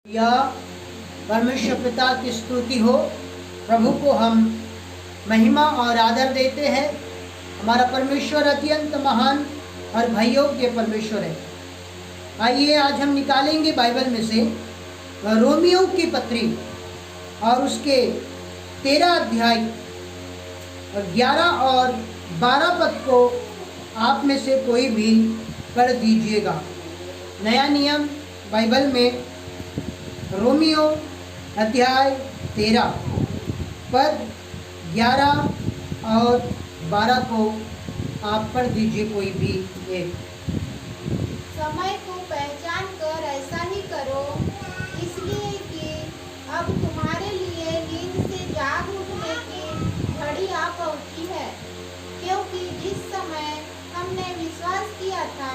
या परमेश्वर पिता की स्तुति हो। प्रभु को हम महिमा और आदर देते हैं। हमारा परमेश्वर अत्यंत महान और भययोग्य परमेश्वर है। आइए आज हम निकालेंगे बाइबल में से रोमियो की पत्री और उसके 13 अध्याय और 11 और 12 पद को आप में से कोई भी पढ़ दीजिएगा। नया नियम बाइबल में रोमियो अध्याय 13 पद 11 और 12 को आप पढ़ दीजिए कोई भी एक। समय को पहचान कर ऐसा ही करो, इसलिए कि अब तुम्हारे लिए नींद से जाग उठने की घड़ी आ पहुंची है। क्योंकि जिस समय हमने विश्वास किया था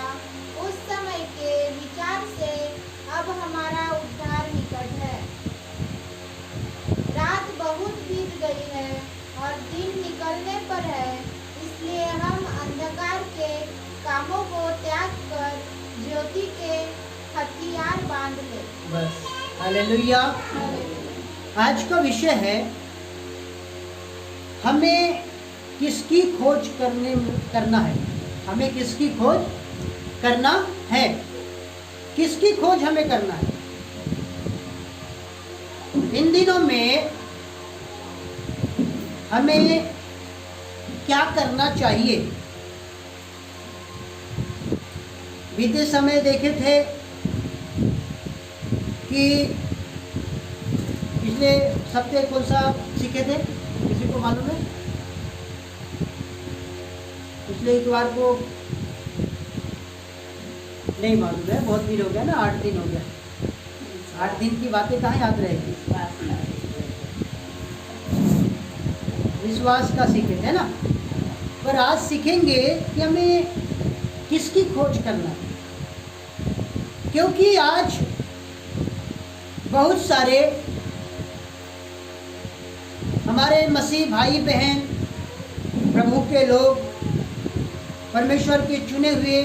उस समय के विचार से अब हमारा उद्धार निकट है। रात बहुत बीत गई है और दिन निकलने पर है, इसलिए हम अंधकार के कामों को त्याग कर ज्योति के हथियार बांध ले। बस हालेलुया। आज का विषय है हमें किसकी खोज करना है। हमें किसकी खोज करना है। किसकी खोज हमें करना है। इन दिनों में हमें क्या करना चाहिए। बीते समय देखे थे कि पिछले सप्ताह कौन सा सीखे थे, किसी को मालूम है? पिछले इतवार को नहीं मालूम है, बहुत दिन हो गया ना, 8 दिन हो गया। 8 दिन की बातें कहाँ याद रहेगी। विश्वास का सीखे थे ना, पर आज सीखेंगे कि हमें किसकी खोज करना है। क्योंकि आज बहुत सारे हमारे मसीह भाई बहन, प्रभु के लोग, परमेश्वर के चुने हुए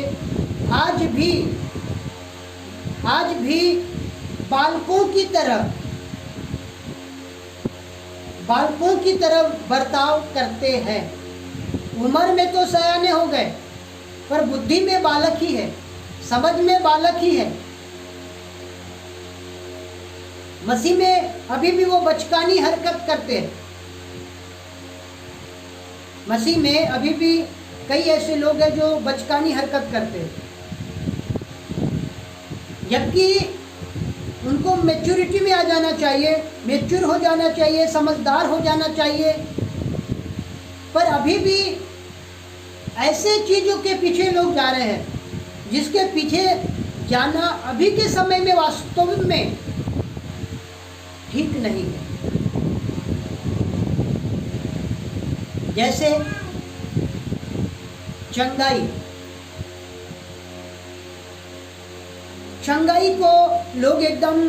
आज भी बालकों की तरह बर्ताव करते हैं। उम्र में तो सयाने हो गए, पर बुद्धि में बालक ही है, समझ में बालक ही है। मसीह में अभी भी वो बचकानी हरकत करते हैं। मसीह में अभी भी कई ऐसे लोग हैं जो बचकानी हरकत करते हैं, जबकि उनको मैच्योरिटी में आ जाना चाहिए, मैच्योर हो जाना चाहिए, समझदार हो जाना चाहिए। पर अभी भी ऐसे चीज़ों के पीछे लोग जा रहे हैं जिसके पीछे जाना अभी के समय में वास्तव में ठीक नहीं है। जैसे चंगाई को लोग एकदम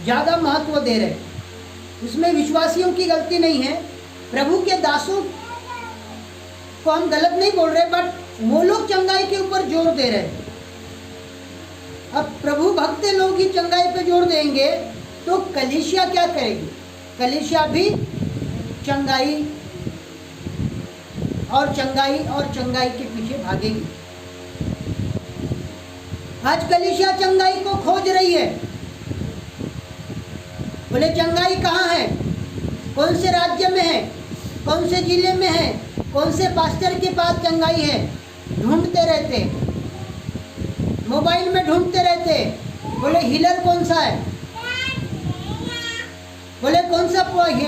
ज़्यादा महत्व दे रहे हैं। उसमें विश्वासियों की गलती नहीं है, प्रभु के दासों को हम गलत नहीं बोल रहे, बट वो लोग चंगाई के ऊपर जोर दे रहे हैं। अब प्रभु भक्त लोग ही चंगाई पे जोर देंगे तो कलीसिया क्या करेगी। कलीसिया भी चंगाई और चंगाई के पीछे भागेगी। आज कलीसिया चंगाई को खोज रही है। बोले चंगाई कहाँ है, कौन से राज्य में है, कौन से जिले में है, कौन से पास्टर के पास चंगाई है। ढूंढते रहते, मोबाइल में ढूंढते रहते। बोले हीलर कौन सा है, बोले कौन सा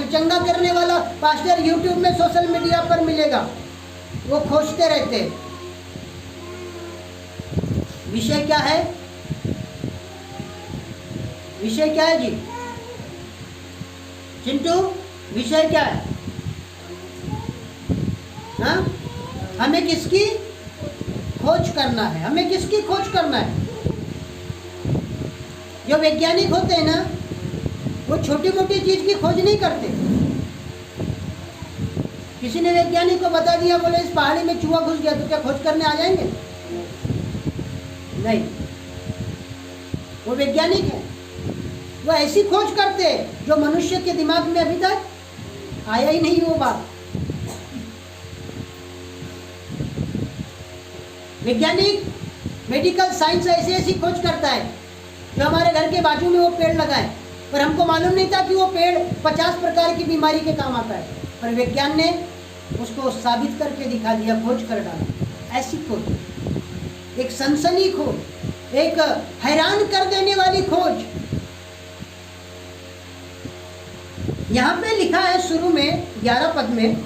चंगा करने वाला पास्टर यूट्यूब में सोशल मीडिया पर मिलेगा, वो खोजते रहते। विषय क्या है, विषय क्या है जी चिंटू, विषय क्या है? हाँ, हमें किसकी खोज करना है। हमें किसकी खोज करना है। जो वैज्ञानिक होते हैं ना, वो छोटी मोटी चीज की खोज नहीं करते। किसी ने वैज्ञानिक को बता दिया, बोले इस पहाड़ी में चूहा घुस गया, तो क्या खोज करने आ जाएंगे? नहीं, वो वैज्ञानिक है। वो ऐसी खोज करते जो मनुष्य के दिमाग में अभी तक आया ही नहीं वो बात। वैज्ञानिक मेडिकल साइंस ऐसी ऐसी खोज करता है जो हमारे घर के बाजू में वो पेड़ लगाए, पर हमको मालूम नहीं था कि वो पेड़ 50 प्रकार की बीमारी के काम आता है, पर विज्ञान ने उसको साबित करके दिखा दिया, खोज कर डाला। ऐसी खोज, एक सनसनी खोज, एक हैरान कर देने वाली खोज। यहाँ पे लिखा है शुरू में 11 पद में,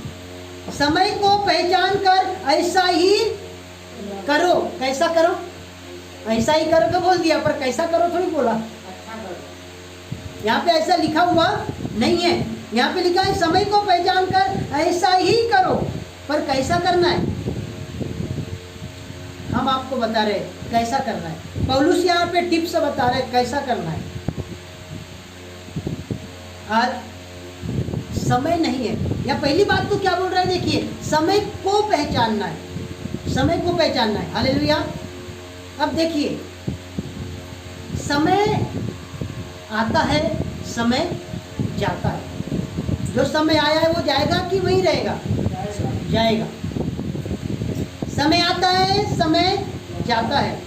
समय को पहचान कर ऐसा ही करो। कैसा करो? ऐसा ही करो तो बोल दिया, पर कैसा करो थोड़ी बोला। यहाँ पे ऐसा लिखा हुआ नहीं है, यहाँ पे लिखा है समय को पहचान कर ऐसा ही करो, पर कैसा करना है हम आपको बता रहे कैसा करना है। पौलुस यहाँ पे टिप्स बता रहे कैसा करना है। आज समय नहीं है, या पहली बात तो क्या बोल रहा है, देखिए समय को पहचानना है, समय को पहचानना है। हालेलुया। अब देखिए, समय आता है, समय जाता है। जो समय आया है वो जाएगा कि वहीं रहेगा? जाएगा। समय आता है, समय जाता है।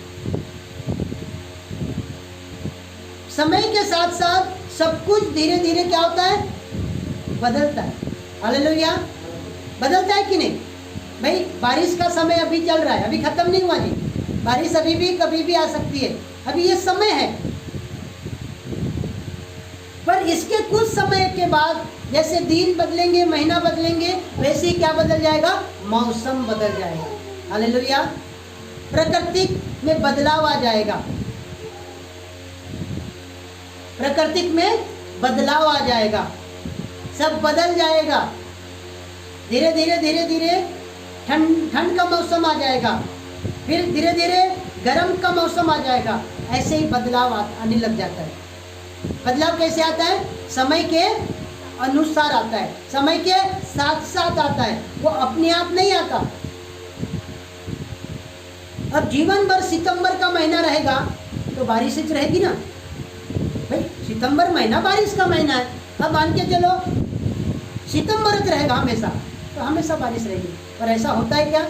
समय के साथ साथ सब कुछ धीरे धीरे क्या होता है? बदलता है। हालेलुया। बदलता है कि नहीं भाई? बारिश का समय अभी चल रहा है, अभी खत्म नहीं हुआ जी। बारिश अभी भी कभी भी आ सकती है, अभी ये समय है। पर इसके कुछ समय के बाद जैसे दिन बदलेंगे, महीना बदलेंगे, वैसे ही क्या बदल जाएगा? मौसम बदल जाएगा। हालेलुया। प्रकृति में बदलाव आ जाएगा, प्रकृति में बदलाव आ जाएगा, सब बदल जाएगा। धीरे धीरे धीरे धीरे ठंड का मौसम आ जाएगा, फिर धीरे धीरे गर्म का मौसम आ जाएगा। ऐसे ही बदलाव आने लग जाता है। बदलाव कैसे आता है? समय के अनुसार आता है, समय के साथ साथ आता है, वो अपने आप नहीं आता। अब जीवन भर सितंबर का महीना रहेगा तो बारिश ही रहेगी ना भाई। सितंबर महीना बारिश का महीना है, अब मान के चलो सितंबर रहेगा हमेशा, तो हमेशा बारिश रहेगी। पर ऐसा होता है क्या?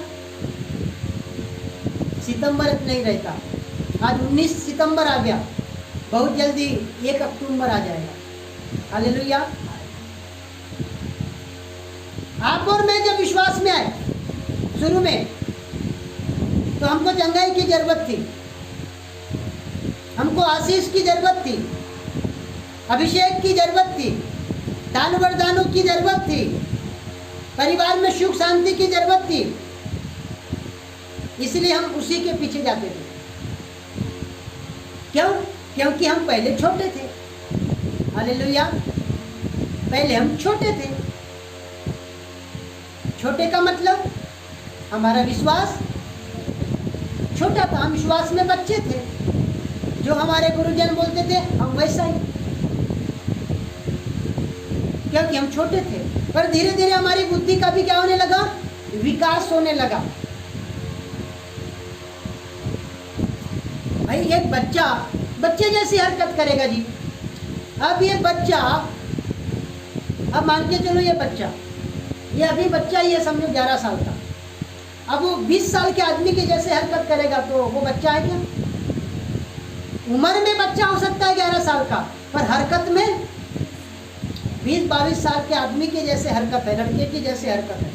सितंबर नहीं रहता। आज 19 सितंबर आ गया, बहुत जल्दी 1 अक्टूबर आ जाएगा। हालेलुया। आप और मैं जब विश्वास में आए शुरू में, तो हमको चंगाई की जरूरत थी, हमको आशीष की जरूरत थी, अभिषेक की जरूरत थी, दान वरदानों की जरूरत थी, परिवार में सुख शांति की जरूरत थी। इसलिए हम उसी के पीछे जाते थे। क्यों? क्योंकि हम पहले छोटे थे। हालेलुया। पहले हम छोटे थे। छोटे का मतलब हमारा विश्वास छोटा था, हम विश्वास में बच्चे थे। जो हमारे गुरुजन बोलते थे हम वैसा ही, क्योंकि हम छोटे थे। पर धीरे धीरे हमारी बुद्धि का भी क्या होने लगा? विकास होने लगा। भाई एक बच्चा बच्चे जैसी हरकत करेगा जी। अब ये बच्चा, अब मान के चलो ये बच्चा, ये अभी बच्चा ही है, समझो 11 साल का। अब वो 20 साल के आदमी के जैसे हरकत करेगा तो वो बच्चा है क्या? उम्र में बच्चा हो सकता है 11 साल का, पर हरकत में 20-22 साल के आदमी के जैसे हरकत है, लड़के की जैसे हरकत है।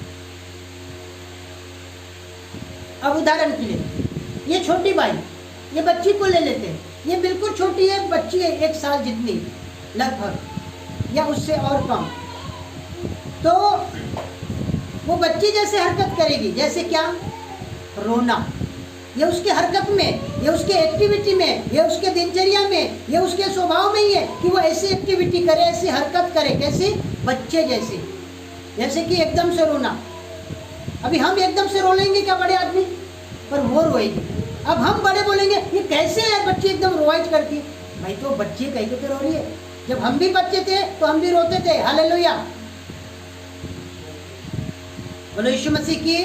अब उदाहरण के लिए ये छोटी भाई, ये बच्ची को ले लेते हैं। ये बिल्कुल छोटी है, बच्ची है 1 साल जितनी लगभग, या उससे और कम। तो वो बच्ची जैसे हरकत करेगी, जैसे क्या? रोना। ये उसके हरकत में, ये उसके एक्टिविटी में, ये उसके दिनचर्या में, ये उसके स्वभाव में ही है कि वो ऐसी एक्टिविटी करे, ऐसी हरकत करे। कैसी? बच्चे जैसे। जैसे कि एकदम से रोना। अभी हम एकदम से रो लेंगे क्या बड़े आदमी? पर वो रोएगी। अब हम बड़े बोलेंगे ये कैसे है बच्ची एकदम रोवाइज करती। भाई तो बच्चे कह के रो रही है। जब हम भी बच्चे थे तो हम भी रोते थे। हालेलुया। बोलो यीशु मसीह की।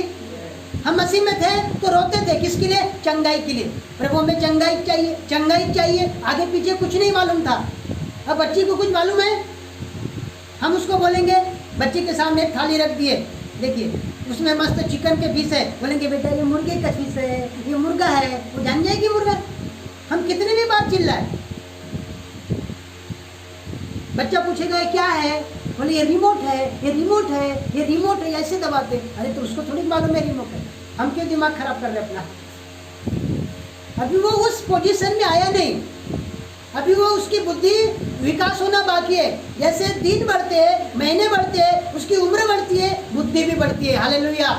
हम मसीह में थे तो रोते थे, किसके लिए? चंगाई के लिए। प्रभु हमें चंगाई चाहिए, चंगाई चाहिए। आगे पीछे कुछ नहीं मालूम था। अब बच्ची को कुछ मालूम है, हम उसको बोलेंगे, बच्ची के सामने एक थाली रख दिए, देखिए उसमें मस्त चिकन के पीस है, बोलेंगे बेटा ये मुर्गे का पीस है, ये मुर्गा है, वो जान जाएगी मुर्गा। हम कितने भी बार चिल्लाए, बच्चा पूछेगा ये क्या है, बोले ये रिमोट है, ये रिमोट है, ये रिमोट है, ऐसे दबाते। अरे तो उसको थोड़ी मालूम है रिमोट है, हम क्यों दिमाग खराब कर रहे अपना। अभी वो उस पोजीशन में आया नहीं, अभी वो उसकी बुद्धि विकास होना बाकी है। जैसे दिन बढ़ते हैं, महीने बढ़ते हैं, उसकी उम्र बढ़ती है, बुद्धि भी बढ़ती है। हालेलुया,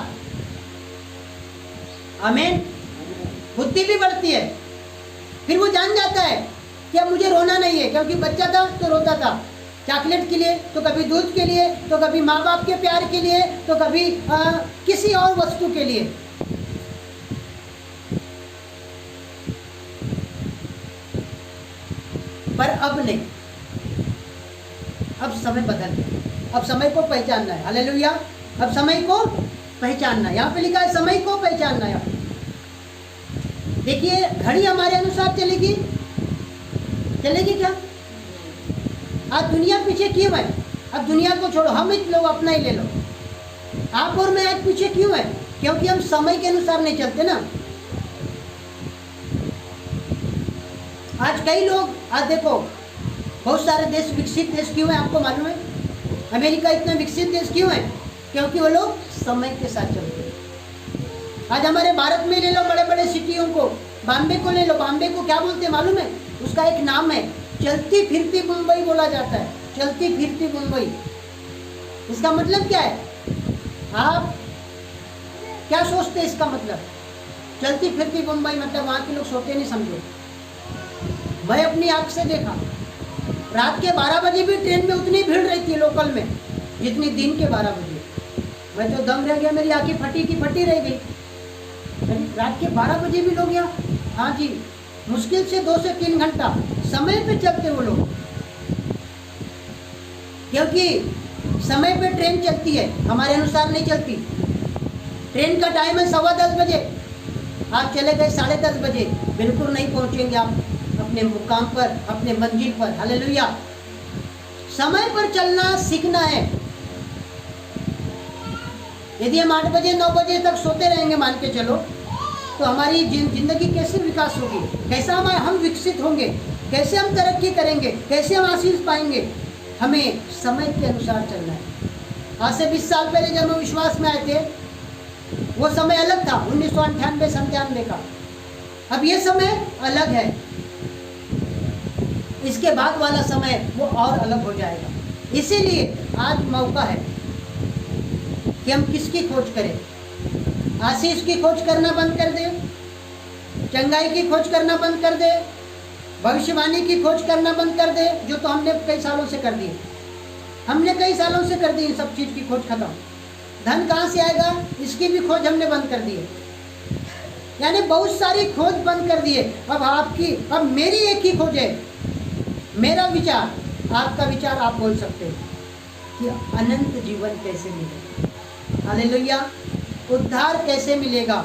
आमीन। बुद्धि भी बढ़ती है, फिर वो जान जाता है कि अब मुझे रोना नहीं है, क्योंकि बच्चा था तो रोता था चॉकलेट के लिए, तो कभी दूध के लिए, तो कभी माँ बाप के प्यार के लिए, तो कभी किसी और वस्तु के लिए। पर अब नहीं, अब समय बदल गया, अब समय को पहचानना है। हालेलुया, अब समय को पहचानना है। यहाँ पे लिखा है समय को पहचानना है। देखिए घड़ी हमारे अनुसार चलेगी, चलेगी क्या? आज दुनिया पीछे क्यों है? अब दुनिया को छोड़ो, हम ही लोग अपना ही ले लो। आप और मैं आज पीछे क्यों है? क्योंकि हम समय के अनुसार नहीं चलते ना। आज कई लोग, आज देखो बहुत सारे देश विकसित देश क्यों है आपको मालूम है? अमेरिका इतना विकसित देश क्यों है? क्योंकि वो लोग समय के साथ चलते हैं। आज हमारे भारत में ले लो बड़े बड़े सिटियों को, बॉम्बे को ले लो, बॉम्बे को क्या बोलते हैं मालूम है? उसका एक नाम है, चलती फिरती मुंबई बोला जाता है, चलती फिरती मुंबई। इसका मतलब क्या है? आप क्या सोचते हैं इसका मतलब? चलती फिरती मुंबई मतलब वहाँ के लोग सोते नहीं, समझो। मैं अपनी आँख से देखा, रात के 12 बजे भी ट्रेन में उतनी भीड़ रहती है लोकल में जितनी दिन के 12 बजे। मैं तो दम रह गया, मेरी आँखें फटी की फटी रह गई। रात के 12 बजे भी लोग यहाँ, हाँ जी, मुश्किल से 2 से 3 घंटा समय पे चलते वो लोग, क्योंकि समय पे ट्रेन चलती है, हमारे अनुसार नहीं चलती। ट्रेन का टाइम है 10:15 बजे, आप चले गए 10:30 बजे, बिल्कुल नहीं पहुंचेंगे आप अपने मुकाम पर, अपने मंजिल पर। हालेलुया, समय पर चलना सीखना है। यदि हम 8 बजे 9 बजे तक सोते रहेंगे मान के चलो, तो हमारी जिंदगी कैसे विकास होगी? कैसा हम विकसित होंगे? कैसे हम तरक्की करेंगे? कैसे हम आशीष पाएंगे? हमें समय के अनुसार चलना है। आज से 20 साल पहले जब हम विश्वास में आए थे, वो समय अलग था, 1998-97 का। अब ये समय अलग है, इसके बाद वाला समय वो और अलग हो जाएगा। इसीलिए आज मौका है कि हम किसकी खोज करें? आशीष की खोज करना बंद कर दे, चंगाई की खोज करना बंद कर दे, भविष्यवाणी की खोज करना बंद कर दे, जो तो हमने कई सालों से कर दी। हमने कई सालों से कर दी इन सब चीज़ की खोज खत्म। धन कहाँ से आएगा इसकी भी खोज हमने बंद कर दी है, यानी बहुत सारी खोज बंद कर दी है। अब मेरी एक ही खोज है, मेरा विचार, आपका विचार। आप बोल सकते हैं कि अनंत जीवन कैसे मिलेगा? हालेलुया, उद्धार कैसे मिलेगा?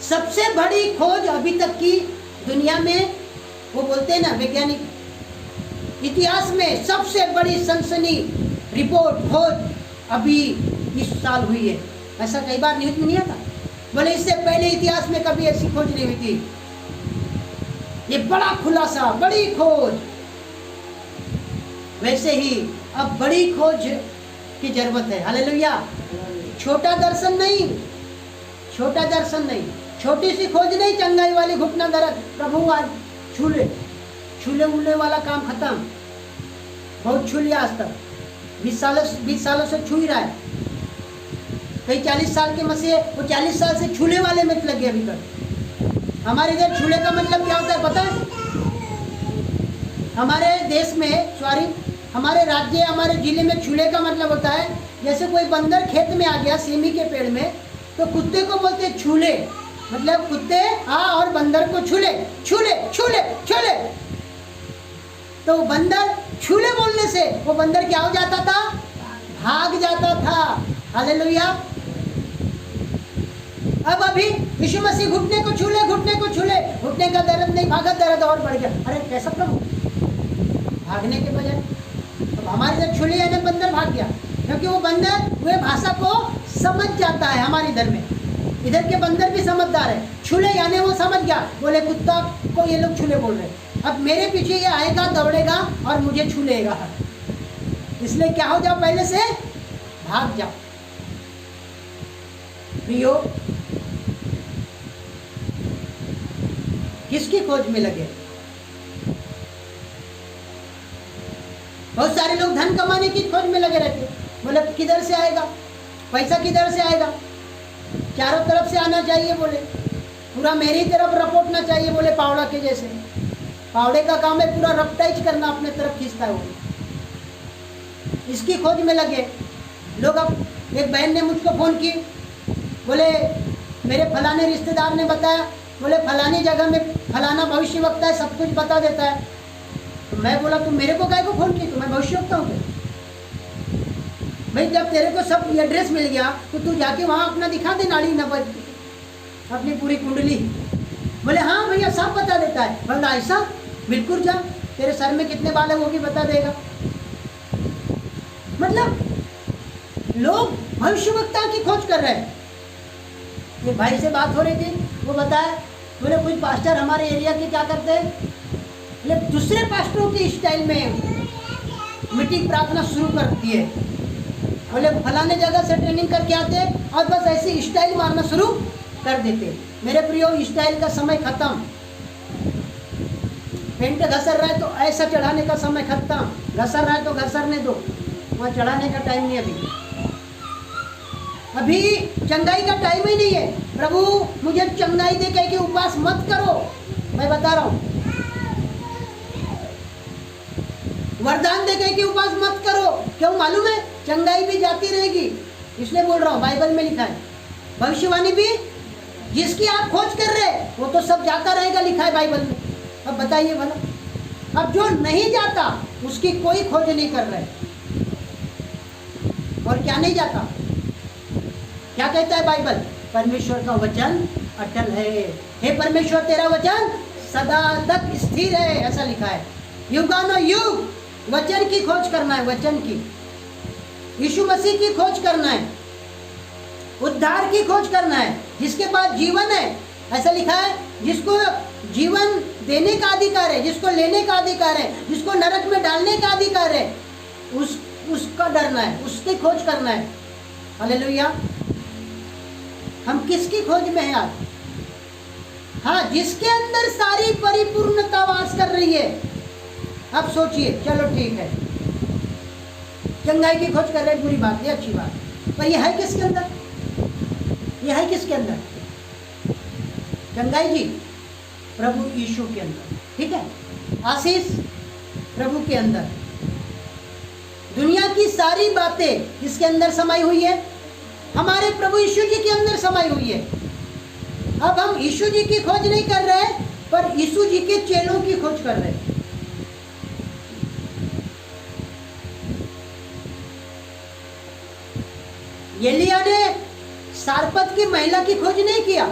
सबसे बड़ी खोज अभी तक की दुनिया में, वो बोलते हैं ना वैज्ञानिक, इतिहास में सबसे बड़ी सनसनी रिपोर्ट खोज अभी इस साल हुई है। ऐसा कई बार न्यूज में नहीं आता, बोले इससे पहले इतिहास में कभी ऐसी खोज नहीं हुई थी। ये बड़ा खुलासा, बड़ी खोज। वैसे ही अब बड़ी खोज की जरूरत है। हालेलुया, छोटा दर्शन नहीं, छोटा दर्शन नहीं, छोटी सी खोज नहीं, चंगाई वाली घुटना दर्द, प्रभु आज छूले उले वाला काम खत्म। बहुत छू लिया आज तक, 20 सालों से छू ही रहा है। कई 40 साल के मसीह, वो 40 साल से छूले वाले में लगे अभी तक। हमारे इधर छूले का मतलब क्या होता है पता है? हमारे देश में, सॉरी, हमारे राज्य, हमारे जिले में छूले का मतलब होता है, जैसे कोई बंदर खेत में आ गया सेमी के पेड़ में, तो कुत्ते को बोलते छूले, मतलब कुत्ते और बंदर को छूले छूले छूले छूले। तो बंदर छूले बोलने से वो बंदर क्या हो जाता था? भाग जाता था। हालेलुया। अब अभी यीशु मसीह घुटने को छूले, घुटने को छूले, घुटने का दर्द नहीं भागा, दर्द और बढ़ गया। अरे कैसा प्रभु, भागने के बजाय। अब हमारे इधर छुले यानी बंदर भाग गया, क्योंकि वो बंदर वे भाषा को समझ जाता है। हमारे इधर में, इधर के बंदर भी समझदार है। छुले यानी वो समझ गया, बोले कुत्ता को ये लोग छुले बोल रहे हैं। अब मेरे पीछे ये आएगा, दौड़ेगा और मुझे छुलेगा, इसलिए क्या हो जाओ, पहले से भाग जाओ। प्रियो, किसकी खोज में लगे? बहुत सारे लोग धन कमाने की खोज में लगे रहते, बोले किधर से आएगा पैसा, किधर से आएगा, चारों तरफ से आना चाहिए, बोले पूरा मेरी तरफ रपोटना चाहिए, बोले पावड़ा के जैसे। पावड़े का काम है पूरा रपटाइज करना, अपने तरफ खींचता है वो। इसकी खोज में लगे लोग। अब एक बहन ने मुझको फ़ोन की, बोले मेरे फलाने रिश्तेदार ने बताया, बोले फलानी जगह में फलाना भविष्यवक्ता है, सब कुछ बता देता है। तो मैं बोला तुम मेरे को काहे को फ़ोन की, तो मैं भविष्यवक्ता हूँ भाई। जब तेरे को सब एड्रेस मिल गया तो तू जाके वहाँ अपना दिखा दे, नाड़ी नंबर, अपनी पूरी कुंडली। बोले हाँ भैया सब बता देता है। बोला ऐसा, बिल्कुल जा, तेरे सर में कितने बाल है वो भी बता देगा। मतलब लोग भविष्यवक्ता की खोज कर रहे हैं। एक भाई से बात हो रही थी, वो बताया, बोले कुछ पास्टर हमारे एरिया के क्या करते हैं, बोले दूसरे पास्टरों की स्टाइल में मीटिंग प्रार्थना शुरू कर दिए। बोले फलाने जगह से ट्रेनिंग करके आते और बस ऐसी स्टाइल मारना शुरू कर देते। मेरे प्रियो, स्टाइल का समय खत्म। पेंट घसर रहा है तो ऐसा चढ़ाने का समय खत्म। घसर रहा है तो घसरने दो, वहाँ चढ़ाने का टाइम नहीं। अभी चंगाई का टाइम ही नहीं है। प्रभु मुझे चंगाई दे कह के उपवास मत करो, मैं बता रहा हूँ। वरदान दे कह के उपवास मत करो, क्यों मालूम है, चंगाई भी जाती रहेगी, इसलिए बोल रहा हूँ। बाइबल में लिखा है, भविष्यवाणी भी जिसकी आप खोज कर रहे वो तो सब जाता रहेगा, लिखा है बाइबल में। अब बताइए भला, अब जो नहीं जाता उसकी कोई खोज नहीं कर रहे। और क्या नहीं जाता, क्या कहता है बाइबल, परमेश्वर का वचन अटल है। हे परमेश्वर तेरा वचन सदा तक स्थिर है, ऐसा लिखा है। युगानो युग वचन की खोज करना है, वचन की, यीशु मसीह की खोज करना है, उद्धार की खोज करना है, जिसके पास जीवन है, ऐसा लिखा है। जिसको जीवन देने का अधिकार है, जिसको लेने का अधिकार है, जिसको नरक में डालने का अधिकार है, उसका डरना है, उसकी खोज करना है। हालेलुया। हम किसकी खोज में हैं आज? हाँ, जिसके अंदर सारी परिपूर्णता वास कर रही है। अब सोचिए, चलो ठीक है, चंगाई की खोज कर रहे, बुरी बात है, अच्छी बात, पर यह है किसके अंदर? यह है किसके अंदर? चंगाई जी प्रभु यीशु के अंदर, ठीक है। आशीष प्रभु के अंदर। दुनिया की सारी बातें किसके अंदर समाई हुई है? हमारे प्रभु यीशु जी के अंदर समाई हुई है। अब हम यीशु जी की खोज नहीं कर रहे, पर यीशु जी के चेलों की खोज कर रहे हैं। एलिया ने सारपत की महिला की खोज नहीं किया,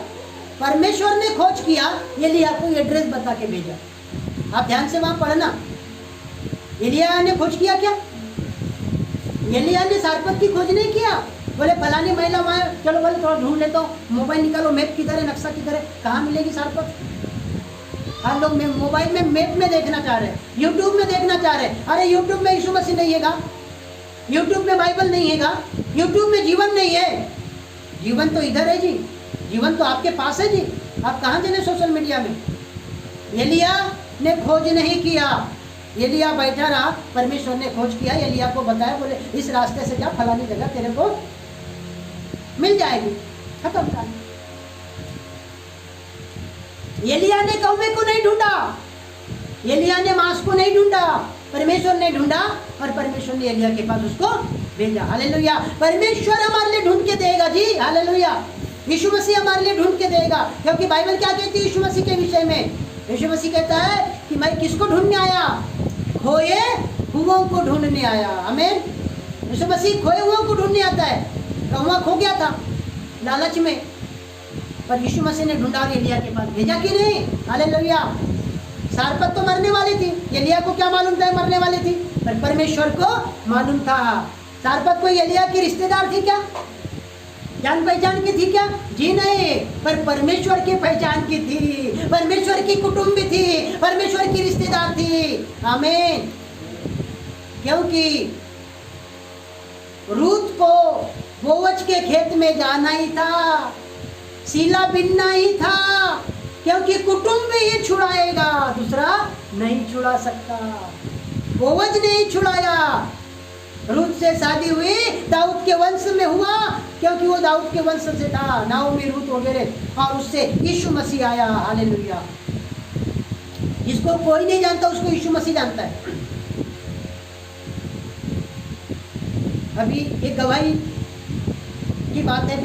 परमेश्वर ने खोज किया, एलिया को एड्रेस बता के भेजा। आप ध्यान से वहां पढ़ना, एलिया ने खोज किया क्या? एलिया ने सारपत की खोज नहीं किया, बोले फलानी महिला वहाँ, चलो बोले थोड़ा ढूंढ लेता हूँ, मोबाइल निकालो, मैप किधर है, नक्शा किधर है, कहाँ मिलेगी सारपत। हम लोग मोबाइल में मैप में देखना चाह रहे हैं, यूट्यूब में देखना चाह रहे हैं। अरे यूट्यूब में यीशु मसीह नहीं हैगा, यूट्यूब में बाइबल नहीं हैगा, यूट्यूब में जीवन नहीं है। जीवन तो इधर है जी, जीवन तो आपके पास है जी, आप कहाँ चले सोशल मीडिया में। एलिया ने खोज नहीं किया, एलिया बैठा रहा, परमेश्वर ने खोज किया, एलिया को बताया, बोले इस रास्ते से जा, फलानी जगह तेरे को मिल जाएगी, खत्म कर। एलिया ने कौवे को नहीं ढूंढा, एलिया ने मांस को नहीं ढूंढा, परमेश्वर ने ढूंढा और परमेश्वर ने एलिया के पास उसको भेजा। हालेलुया। परमेश्वर हमारे लिए ढूंढ के देगा जी, हालेलुया। यीशु मसीह हमारे लिए ढूंढ के देगा, क्योंकि बाइबल क्या कहती है यीशु मसीह के विषय में? यीशु मसीह कहता है कि मैं किसको ढूंढने आया? खोए हुओं को ढूंढने आया। आमीन। यीशु मसीह खोए हुओं को ढूंढने आता है। कौवा खो गया था लालच में, पर यीशु मसीह ने ढूंढा और एलिया के पास भेजा कि नहीं? हालेलुया। सारपत तो मरने वाली थी, एलिया को क्या मालूम था मरने वाली थी, पर परमेश्वर को मालूम था। सारपत कोई एलिया की रिश्तेदार थी क्या, जान पहचान की थी क्या? जी नहीं, पर परमेश्वर की पहचान की थी, परमेश्वर की कुटुंबी थी, परमेश्वर की रिश्तेदार थी। आमीन। क्योंकि रूत को बोवज के खेत में जाना ही था, सीला बिनना ही था, क्योंकि कुटुंब ही छुड़ाएगा, दूसरा नहीं छुड़ा सकता। बोवज ने ही छुड़ाया। रूत से शादी हुई दाऊद के वंश में हुआ, क्योंकि वो दाऊद के वंश से था, नाओमी, रूत वगैरह, और उससे यीशु मसीह आया। हालेलुया। जिसको कोई नहीं जानता उसको यीशु मसीह जानता है। अभी एक गवाही की बात है,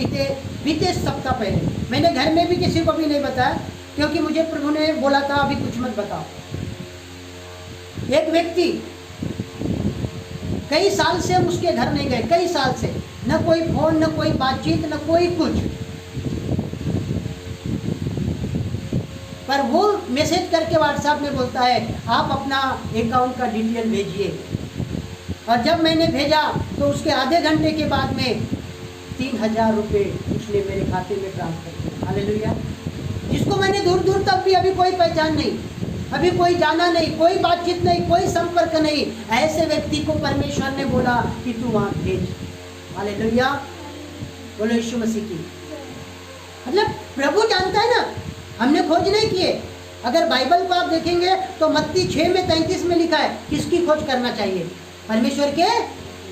बीते सप्ताह पहले मैंने घर में भी किसी को भी नहीं बताया, क्योंकि मुझे प्रभु ने बोला था अभी कुछ मत बताओ। एक व्यक्ति कई साल से हम उसके घर नहीं गए, कई साल से, न कोई फोन, न कोई बातचीत, न कोई कुछ, पर वो मैसेज करके व्हाट्सएप में बोलता है आप अपना अकाउंट का डिटेल भेजिए। और जब मैंने भेजा तो उसके आधे घंटे के बाद में 3000 रुपये उसने मेरे खाते में ट्रांसफर किया। हालेलुया। जिसको मैंने दूर दूर तक भी अभी कोई पहचान नहीं, अभी कोई जाना नहीं, कोई बातचीत नहीं, कोई संपर्क नहीं, ऐसे व्यक्ति को परमेश्वर ने बोला कि तू वहां भेज। हालेलुया। बोलो यीशु मसीह की। मतलब प्रभु जानता है ना, हमने खोज नहीं किए। अगर बाइबल को आप देखेंगे तो मत्ती 6:33 में लिखा है किसकी खोज करना चाहिए? परमेश्वर के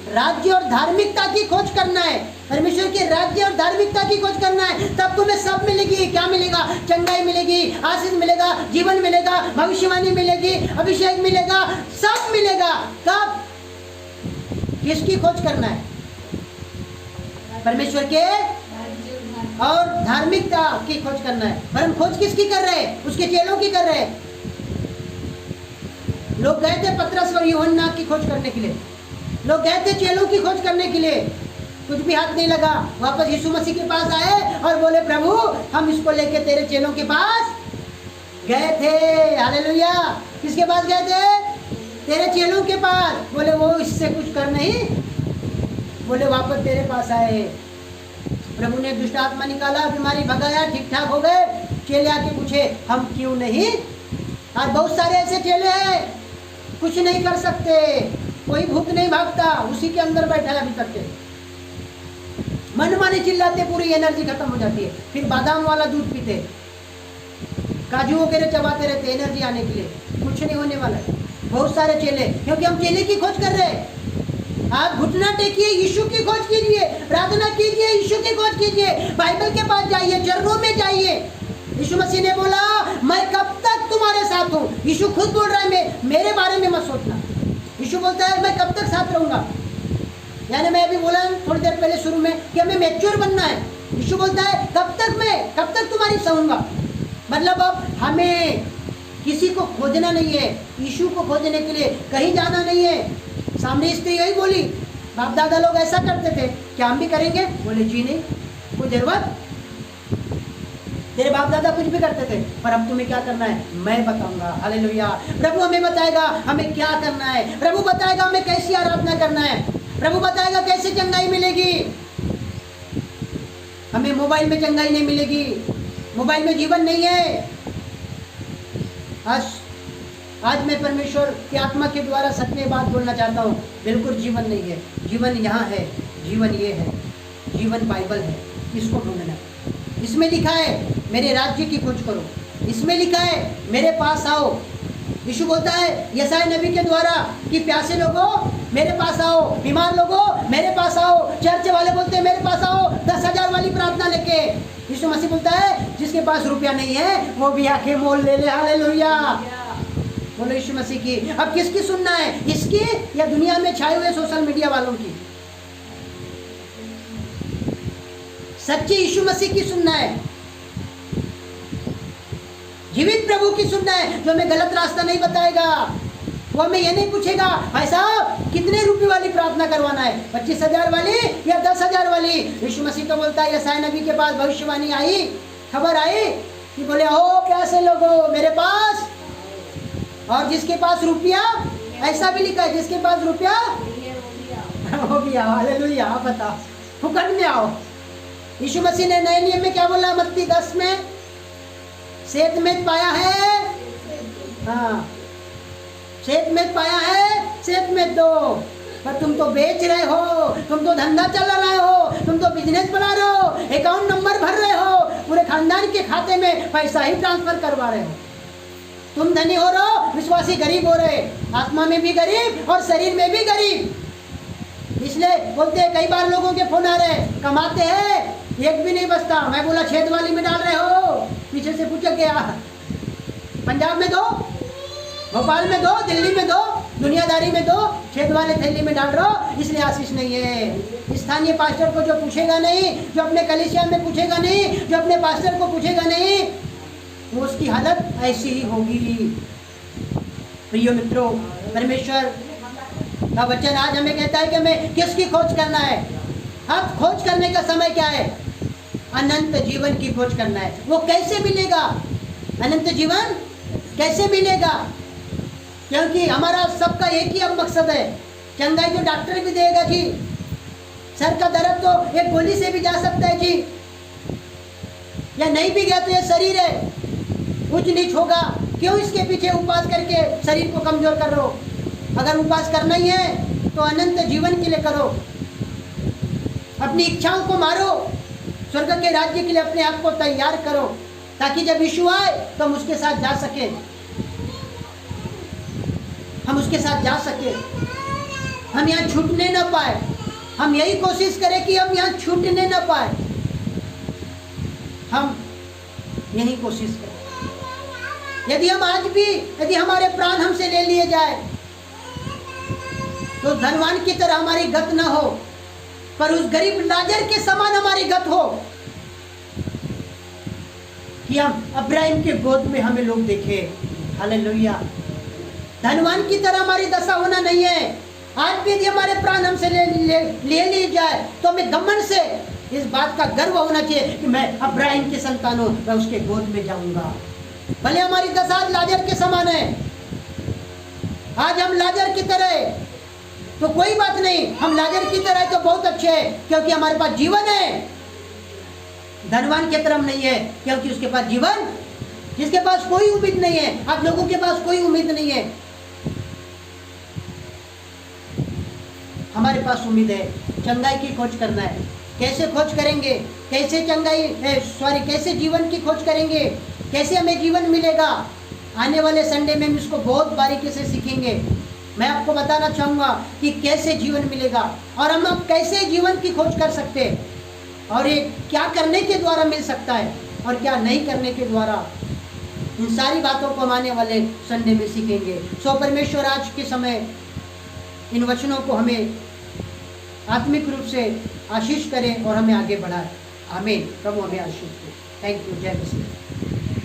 राज्य और धार्मिकता की खोज करना है। परमेश्वर के राज्य और धार्मिकता की खोज करना है, तब तुम्हें सब मिलेगी। क्या मिलेगा? चंगाई मिलेगी, आशीष मिलेगा, जीवन मिलेगा, भविष्यवाणी मिलेगी, अभिषेक मिलेगा, सब मिलेगा। कब? किसकी खोज करना है? परमेश्वर के और धार्मिकता की खोज करना है। पर हम खोज किसकी कर रहे हैं? उसके चेलों की कर रहे हैं। लोग गए थे पतरस और यूहन्ना की खोज करने के लिए, लोग गए थे चेलों की खोज करने के लिए, कुछ भी हाथ नहीं लगा। वापस यीशु मसीह के पास आए और बोले प्रभु हम इसको लेके तेरे चेलों के पास गए थे। हालेलुया। किसके पास गए थे? तेरे चेलों के पास। बोले वो इससे कुछ कर नहीं, बोले वापस तेरे पास आए। प्रभु ने दुष्ट आत्मा निकाला, बीमारी भगाया, ठीक ठाक हो गए। चेले आके पूछे हम क्यों नहीं? और बहुत सारे ऐसे चेले हैं कुछ नहीं कर सकते, कोई भूत नहीं भागता, उसी के अंदर बैठा है अभी तक के। मनमानी चिल्लाते, पूरी एनर्जी खत्म हो जाती है। फिर बादाम वाला दूध पीते, काजू वगैरह चबाते रहते एनर्जी आने के लिए, कुछ नहीं होने वाला है। बहुत सारे चेले, क्योंकि हम चेले की खोज कर रहे हैं। आप घुटना टेकिए, यीशु की खोज कीजिए, प्रार्थना कीजिए, यीशु की खोज कीजिए, बाइबल के पास जाइए, चरणों में जाइए। यीशु मसीह ने बोला मैं कब तक तुम्हारे साथ हूँ। यीशु खुद बोल रहा है मेरे बारे में मत सोचना। यीशु बोलता है मैं कब तक साथ रहूंगा। यानी मैं अभी बोला थोड़ी देर पहले शुरू में कि हमें मैच्योर बनना है। यीशु बोलता है कब तक तुम्हारी सहूंगा। मतलब अब हमें किसी को खोजना नहीं है, यीशु को खोजने के लिए कहीं जाना नहीं है। सामने स्त्री यही बोली, बाप दादा लोग ऐसा करते थे, क्या हम भी करेंगे? बोले जी नहीं, कोई जरूरत। तेरे बाप दादा कुछ भी करते थे, पर अब तुम्हें क्या करना है मैं बताऊंगा। हालेलुया। प्रभु हमें बताएगा हमें क्या करना है, प्रभु बताएगा हमें कैसी आराधना करना है, प्रभु बताएगा कैसे चंगाई मिलेगी। हमें मोबाइल में चंगाई नहीं मिलेगी, मोबाइल में जीवन नहीं है। आज मैं परमेश्वर की आत्मा के द्वारा सच में बात बोलना चाहता हूँ, बिल्कुल जीवन नहीं है। जीवन यहाँ है, जीवन ये है, जीवन बाइबल है, इसको ढूंढना। इसमें लिखा है मेरे राज्य की खोज करो, इसमें लिखा है मेरे पास आओ। यीशु बोलता है यशायाह नबी के द्वारा कि प्यासे लोगों मेरे पास आओ, बीमार लोगों मेरे पास आओ, चर्च वाले बोलते हैं मेरे पास आओ 10,000 वाली प्रार्थना लेके। यीशु मसीह बोलता है जिसके पास रुपया नहीं है वो भी आके मोल ले ले। हालेलुया। बोलो यीशु मसीह की। अब किसकी सुनना है, इसकी या दुनिया में छाए हुए सोशल मीडिया वालों की? सच्ची यीशु मसीह की सुनना है, जीवित प्रभु की सुनना है, जो हमें गलत रास्ता नहीं बताएगा। वो हमें ये नहीं पूछेगा भाई साहब कितने रुपए वाली प्रार्थना करवाना है, 25,000 वाली या 10,000 वाली। यीशु मसीह तो बोलता है यशायाह नबी के पास भविष्यवाणी आई, खबर आई कि बोले ओ प्यासे लोगों मेरे पास और जिसके पास रुपया, ऐसा भी लिखा है, जिसके पास रुपया वो भी आओ। हालेलुया। आप बताओ, फुकट में आओ। यीशु मसीह ने नए नियम में क्या बोला? मत्ती 10 में, सेत में पाया है, हाँ, सेत में पाया है, सेत में दो। पर तुम तो बेच रहे हो, तुम तो धंधा चला रहे हो, तुम तो बिजनेस बना रहे हो, अकाउंट नंबर भर रहे हो, पूरे खानदान के खाते में पैसा ही ट्रांसफर करवा रहे हो। तुम धनी हो रहे हो, विश्वासी गरीब हो रहे, आत्मा में भी गरीब और शरीर में भी गरीब। इसलिए बोलते हैं, कई बार लोगों के फोन आ रहे, कमाते हैं एक भी नहीं बचता। मैं बोला छेद वाली में डाल रहे हो, पीछे से पूछा गया, पंजाब में दो, भोपाल में दो, दिल्ली में दो, दुनियादारी में दो, छेद वाले थैली में डाल रहे हो, इसलिए आशीष नहीं है। स्थानीय पास्टर को जो पूछेगा नहीं, जो अपने कलीसिया में पूछेगा नहीं, जो अपने पास्टर को पूछेगा नहीं, वो उसकी हालत ऐसी ही होगी। प्रिय मित्रों, परमेश्वर का वचन आज हमें कहता है कि हमें किसकी खोज करना है। अब खोज करने का समय क्या है? अनंत जीवन की खोज करना है। वो कैसे मिलेगा? अनंत जीवन कैसे मिलेगा? क्योंकि हमारा सबका एक ही अब मकसद है। चंगाई तो डॉक्टर भी देगा जी, सर का दर्द तो एक गोली से भी जा सकता है जी, या नहीं भी गया तो ये शरीर है, कुछ नीच होगा। क्यों इसके पीछे उपवास करके शरीर को कमजोर कर रहे हो? अगर उपवास करना ही है तो अनंत जीवन के लिए करो, अपनी इच्छाओं को मारो, स्वर्ग के राज्य के लिए अपने आप को तैयार करो, ताकि जब यीशु आए तो हम उसके साथ जा सके, हम उसके साथ जा सके, हम यहाँ छूटने न पाए। हम यही कोशिश करें कि हम यहाँ छूटने न पाए, हम यही कोशिश करें। यदि हम आज भी, यदि हमारे प्राण हमसे ले लिए जाए तो धनवान की तरह हमारी गत न हो, पर उस गरीब लाजर के समान हमारी गत हो कि हम अब्राहिम के गोद में हमें लोग देखे। हालेलुया। धनवान की तरह हमारी दशा होना नहीं है। आज भी यदि हमारे प्राण हमसे ले लिए जाए तो हमें घमंड से इस बात का गर्व होना चाहिए कि मैं अब्राहिम के संतान हूं, मैं उसके गोद में जाऊंगा। भले हमारी दशा लाजर के समान है, आज हम लाजर की तरह तो कोई बात नहीं, हम लाजर की तरह तो बहुत अच्छे हैं, क्योंकि हमारे पास जीवन है। धनवान की तरह नहीं है, क्योंकि उसके पास जीवन, जिसके पास कोई उम्मीद नहीं है। आप लोगों के पास कोई उम्मीद नहीं है, हमारे पास उम्मीद है। चंगाई की खोज करना है। कैसे खोज करेंगे? कैसे कैसे जीवन की खोज करेंगे? कैसे हमें जीवन मिलेगा? आने वाले संडे में हम इसको बहुत बारीकी से सीखेंगे। मैं आपको बताना चाहूँगा कि कैसे जीवन मिलेगा और हम अब कैसे जीवन की खोज कर सकते हैं, और ये क्या करने के द्वारा मिल सकता है और क्या नहीं करने के द्वारा। इन सारी बातों को हम आने वाले संडे में सीखेंगे। सो परमेश्वर आज के समय इन वचनों को हमें आत्मिक रूप से आशीष करें और हमें आगे बढ़ाए। आमीन। प्रभु हमें आशीष दे। Thank you. जय मसीह।